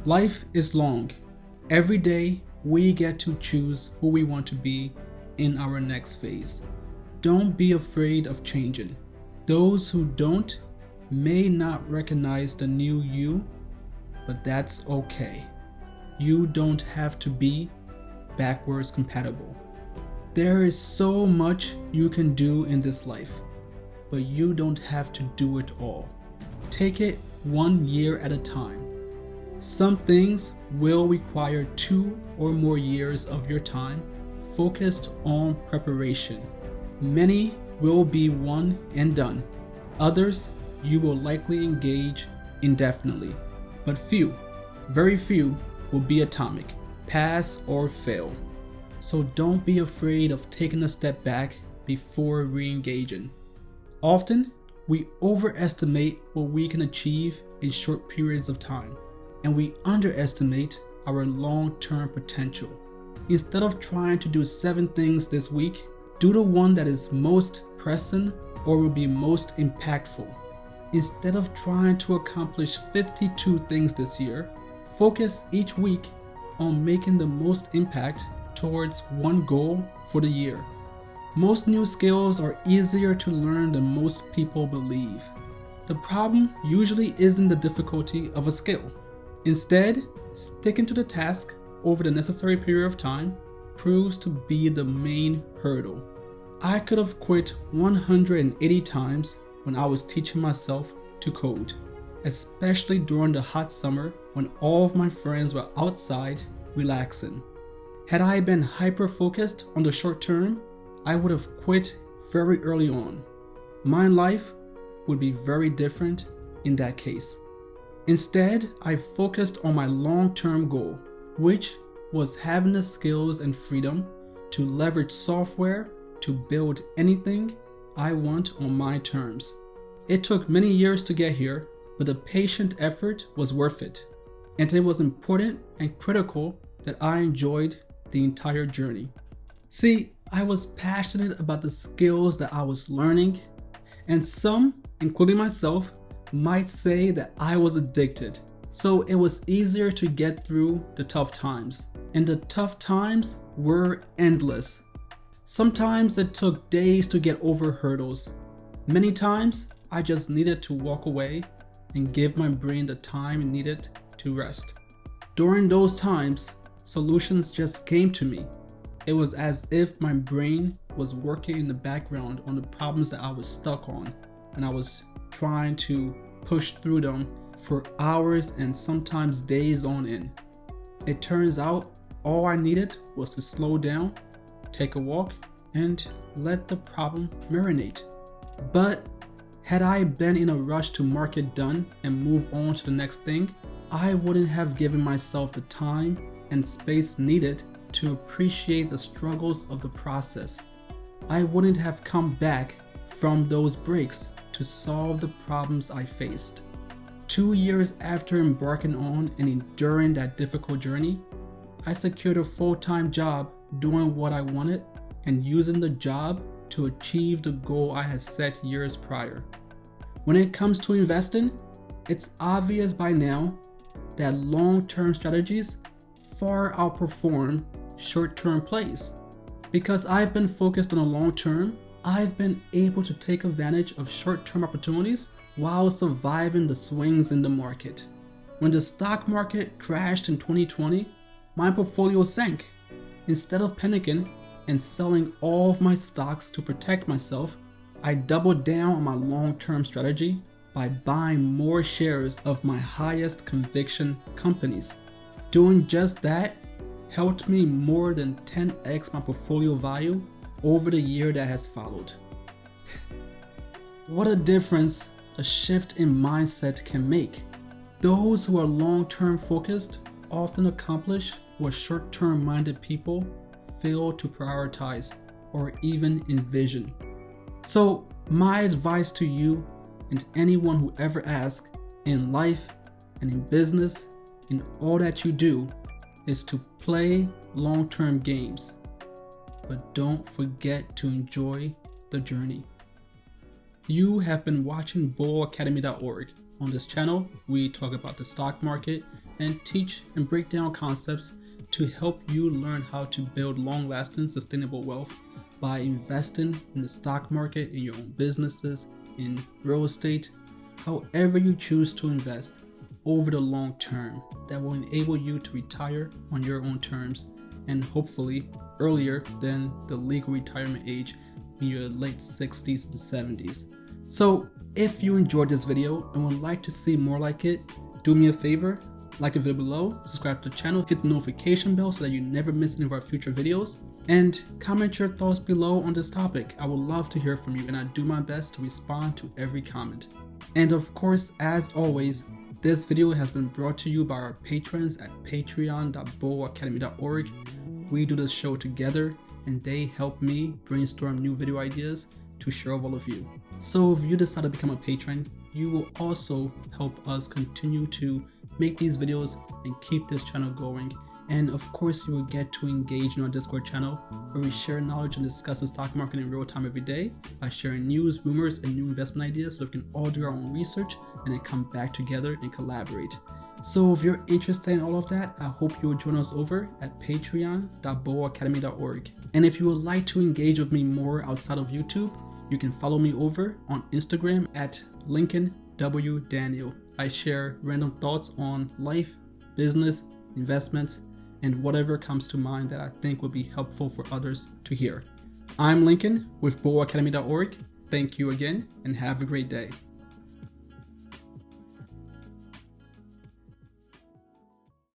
Life is long. Every day, we get to choose who we want to be in our next phase. Don't be afraid of changing. Those who don't may not recognize the new you, but that's okay. You don't have to be backwards compatible. There is so much you can do in this life, but you don't have to do it all. Take it 1 year at a time. Some things will require 2 or more years of your time focused on preparation. Many will be one and done. Others you will likely engage indefinitely. But few, very few, will be atomic, pass or fail. So don't be afraid of taking a step back before re-engaging. Often, we overestimate what we can achieve in short periods of time, and we underestimate our long-term potential. Instead of trying to do 7 things this week, do the one that is most pressing or will be most impactful. Instead of trying to accomplish 52 things this year, focus each week on making the most impact towards one goal for the year. Most new skills are easier to learn than most people believe. The problem usually isn't the difficulty of a skill. Instead, sticking to the task over the necessary period of time proves to be the main hurdle. I could have quit 180 times when I was teaching myself to code, especially during the hot summer when all of my friends were outside relaxing. Had I been hyper-focused on the short term, I would have quit very early on. My life would be very different in that case. Instead, I focused on my long-term goal, which was having the skills and freedom to leverage software to build anything I want on my terms. It took many years to get here, but the patient effort was worth it, and it was important and critical that I enjoyed the entire journey. See, I was passionate about the skills that I was learning, and some, including myself, might say that I was addicted. So it was easier to get through the tough times, and the tough times were endless. Sometimes it took days to get over hurdles. Many times, I just needed to walk away and give my brain the time it needed to rest. During those times, solutions just came to me. It was as if my brain was working in the background on the problems that I was stuck on, and I was trying to push through them for hours and sometimes days on end. It turns out all I needed was to slow down, take a walk, and let the problem marinate. But had I been in a rush to mark it done and move on to the next thing, I wouldn't have given myself the time and space needed to appreciate the struggles of the process. I wouldn't have come back from those breaks to solve the problems I faced. 2 years after embarking on and enduring that difficult journey, I secured a full-time job doing what I wanted and using the job to achieve the goal I had set years prior. When it comes to investing, it's obvious by now that long-term strategies far outperform short-term plays. Because I've been focused on the long term, I've been able to take advantage of short-term opportunities while surviving the swings in the market. When the stock market crashed in 2020, my portfolio sank. Instead of panicking and selling all of my stocks to protect myself, I doubled down on my long-term strategy by buying more shares of my highest conviction companies. Doing just that helped me more than 10x my portfolio value over the year that has followed. What a difference a shift in mindset can make. Those who are long-term focused often accomplish what short-term minded people fail to prioritize or even envision. So my advice to you and anyone who ever asks, in life and in business, in all that you do, is to play long-term games, but don't forget to enjoy the journey. You have been watching bullacademy.org. On this channel, we talk about the stock market, and teach and break down concepts to help you learn how to build long-lasting, sustainable wealth by investing in the stock market, in your own businesses, in real estate, however you choose to invest over the long term that will enable you to retire on your own terms and hopefully earlier than the legal retirement age in your late 60s and 70s. So if you enjoyed this video and would like to see more like it, do me a favor, like the video below, subscribe to the channel, hit the notification bell so that you never miss any of our future videos, and comment your thoughts below on this topic. I would love to hear from you and I do my best to respond to every comment. And of course, as always, this video has been brought to you by our patrons at patreon.boacademy.org. We do this show together and they help me brainstorm new video ideas to share with all of you. So if you decide to become a patron, you will also help us continue to make these videos and keep this channel going. And of course, you will get to engage in our Discord channel where we share knowledge and discuss the stock market in real time every day by sharing news, rumors, and new investment ideas so we can all do our own research and then come back together and collaborate. So if you're interested in all of that, I hope you will join us over at patreon.boacademy.org. And if you would like to engage with me more outside of YouTube, you can follow me over on Instagram at Lincoln W. Daniel. I share random thoughts on life, business, investments, and whatever comes to mind that I think would be helpful for others to hear. I'm Lincoln with boacademy.org. Thank you again and have a great day.